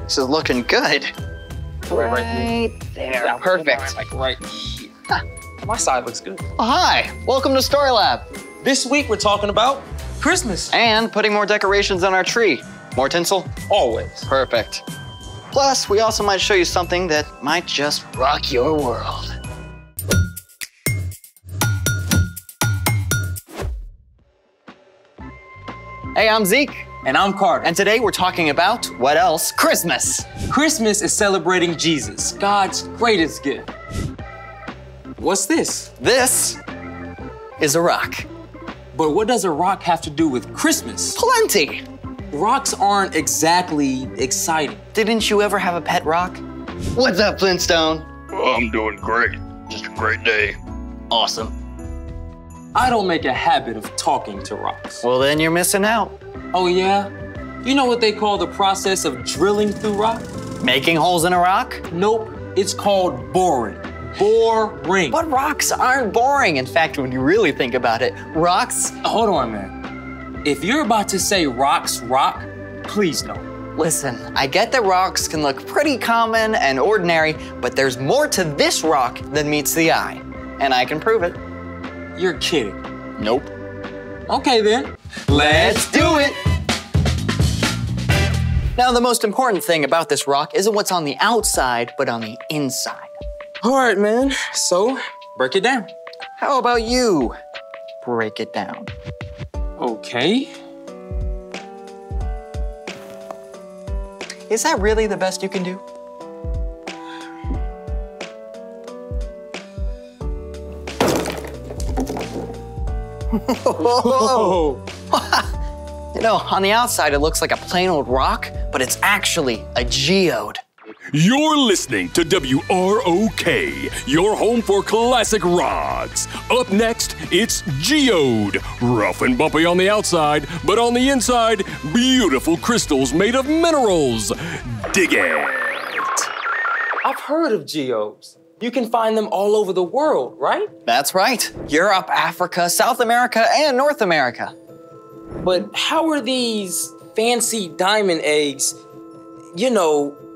This is looking good. Right there. Yeah, perfect. Like right here. My side looks good. Oh, hi, welcome to Story Lab. This week we're talking about Christmas. And putting more decorations on our tree. More tinsel? Always. Perfect. Plus, we also might show you something that might just rock your world. Hey, I'm Zeke. And I'm Carter. And today we're talking about, what else? Christmas. Christmas is celebrating Jesus, God's greatest gift. What's this? This is a rock. But what does a rock have to do with Christmas? Plenty. Rocks aren't exactly exciting. Didn't you ever have a pet rock? What's up, Flintstone? Oh, I'm doing great. Just a great day. Awesome. I don't make a habit of talking to rocks. Well, then you're missing out. Oh yeah? You know what they call the process of drilling through rock? Making holes in a rock? Nope, it's called boring. Boring. But rocks aren't boring. In fact, when you really think about it, rocks... Hold on, man. If you're about to say rocks rock, please don't. Listen, I get that rocks can look pretty common and ordinary, but there's more to this rock than meets the eye. And I can prove it. You're kidding. Nope. Okay then, let's do it. Now, the most important thing about this rock isn't what's on the outside, but on the inside. All right, man. So, break it down. How about you break it down? Okay. Is that really the best you can do? Whoa. You know, on the outside, it looks like a plain old rock, but it's actually a geode. You're listening to WROK, your home for classic rocks. Up next, it's Geode. Rough and bumpy on the outside, but on the inside, beautiful crystals made of minerals. Dig it. I've heard of geodes. You can find them all over the world, right? That's right. Europe, Africa, South America, and North America. But how are these fancy diamond eggs,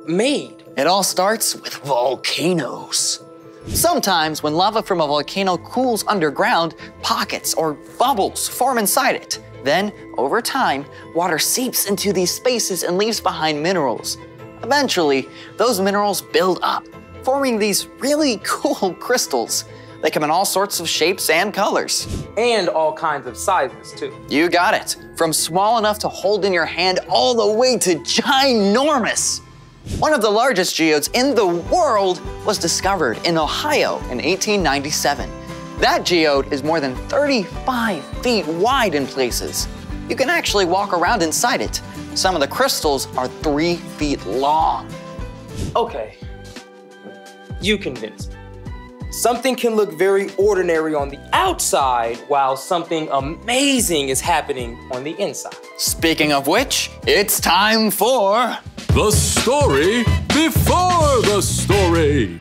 made? It all starts with volcanoes. Sometimes when lava from a volcano cools underground, pockets or bubbles form inside it. Then, over time, water seeps into these spaces and leaves behind minerals. Eventually, those minerals build up, forming these really cool crystals. They come in all sorts of shapes and colors. And all kinds of sizes, too. You got it. From small enough to hold in your hand all the way to ginormous. One of the largest geodes in the world was discovered in Ohio in 1897. That geode is more than 35 feet wide in places. You can actually walk around inside it. Some of the crystals are 3 feet long. Okay, you convinced me. Something can look very ordinary on the outside while something amazing is happening on the inside. Speaking of which, it's time for... The story before the story.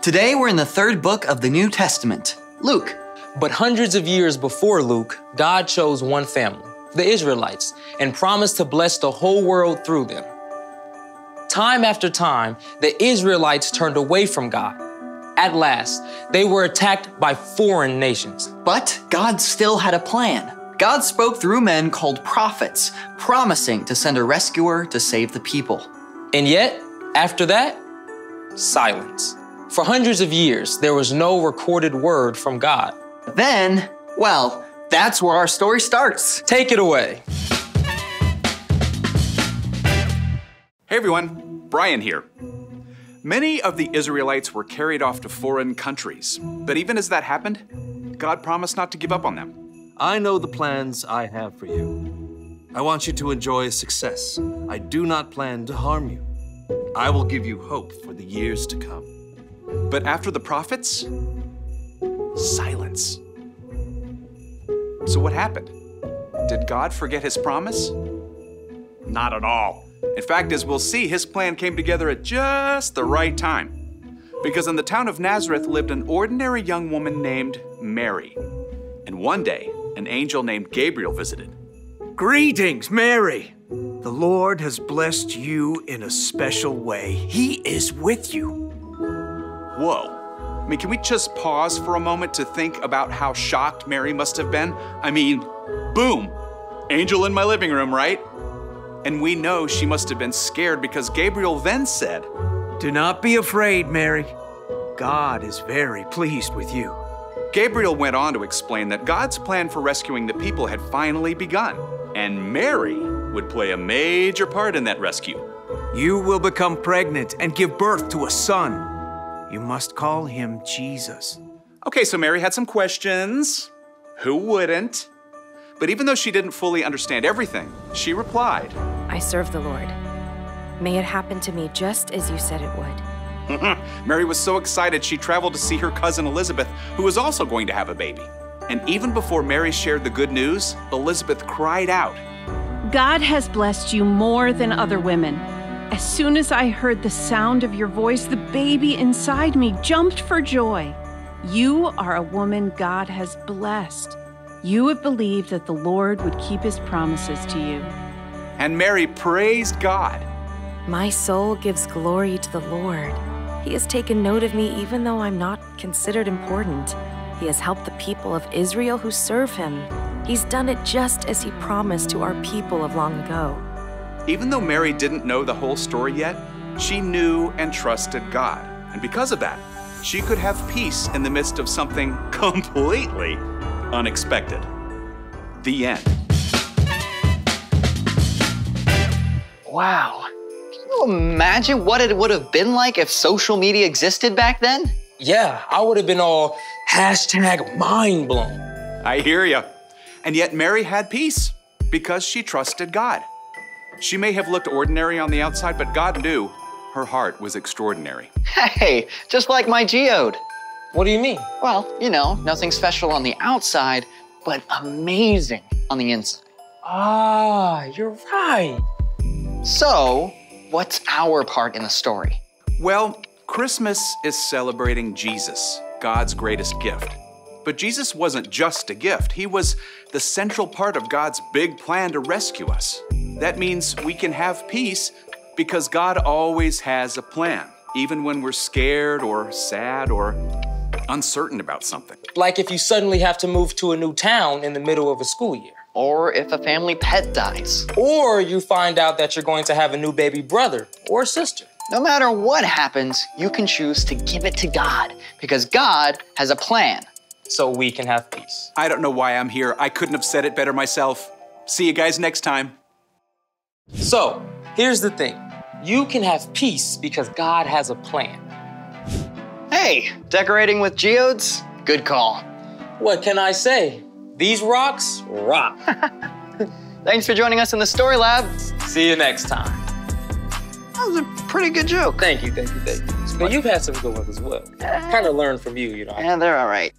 Today we're in the third book of the New Testament, Luke. But hundreds of years before Luke, God chose one family, the Israelites, and promised to bless the whole world through them. Time after time, the Israelites turned away from God. At last, they were attacked by foreign nations. But God still had a plan. God spoke through men called prophets, promising to send a rescuer to save the people. And yet, after that, silence. For hundreds of years, there was no recorded word from God. Then, well, that's where our story starts. Take it away. Hey everyone, Brian here. Many of the Israelites were carried off to foreign countries, but even as that happened, God promised not to give up on them. I know the plans I have for you. I want you to enjoy success. I do not plan to harm you. I will give you hope for the years to come. But after the prophets, silence. So what happened? Did God forget his promise? Not at all. In fact, as we'll see, his plan came together at just the right time. Because in the town of Nazareth lived an ordinary young woman named Mary. And one day, an angel named Gabriel visited. Greetings, Mary. The Lord has blessed you in a special way. He is with you. Whoa. I mean, can we just pause for a moment to think about how shocked Mary must have been? I mean, boom, angel in my living room, right? And we know she must have been scared because Gabriel then said, Do not be afraid, Mary. God is very pleased with you. Gabriel went on to explain that God's plan for rescuing the people had finally begun, and Mary would play a major part in that rescue. You will become pregnant and give birth to a son. You must call him Jesus. Okay, so Mary had some questions. Who wouldn't? But even though she didn't fully understand everything, she replied, I serve the Lord. May it happen to me just as you said it would. Mary was so excited she traveled to see her cousin Elizabeth, who was also going to have a baby. And even before Mary shared the good news, Elizabeth cried out, God has blessed you more than other women. As soon as I heard the sound of your voice, the baby inside me jumped for joy. You are a woman God has blessed. You have believed that the Lord would keep his promises to you. And Mary praised God. My soul gives glory to the Lord. He has taken note of me even though I'm not considered important. He has helped the people of Israel who serve him. He's done it just as he promised to our people of long ago. Even though Mary didn't know the whole story yet, she knew and trusted God. And because of that, she could have peace in the midst of something completely unexpected. The end. Wow. Can you imagine what it would have been like if social media existed back then? Yeah, I would have been all hashtag mind blown. I hear ya. And yet Mary had peace because she trusted God. She may have looked ordinary on the outside, but God knew her heart was extraordinary. Hey, just like my geode. What do you mean? Well, you know, nothing special on the outside, but amazing on the inside. Ah, you're right. So, what's our part in the story? Well, Christmas is celebrating Jesus, God's greatest gift. But Jesus wasn't just a gift. He was the central part of God's big plan to rescue us. That means we can have peace because God always has a plan, even when we're scared or sad or uncertain about something. Like if you suddenly have to move to a new town in the middle of a school year. Or if a family pet dies. Or you find out that you're going to have a new baby brother or sister. No matter what happens, you can choose to give it to God because God has a plan. So we can have peace. I don't know why I'm here. I couldn't have said it better myself. See you guys next time. So, here's the thing. You can have peace because God has a plan. Hey, decorating with geodes? Good call. What can I say? These rocks rock. Thanks for joining us in the Story Lab. See you next time. That was a pretty good joke. Thank you. But you've had some good ones as well. Kind of learned from you, you know. Yeah, they're all right.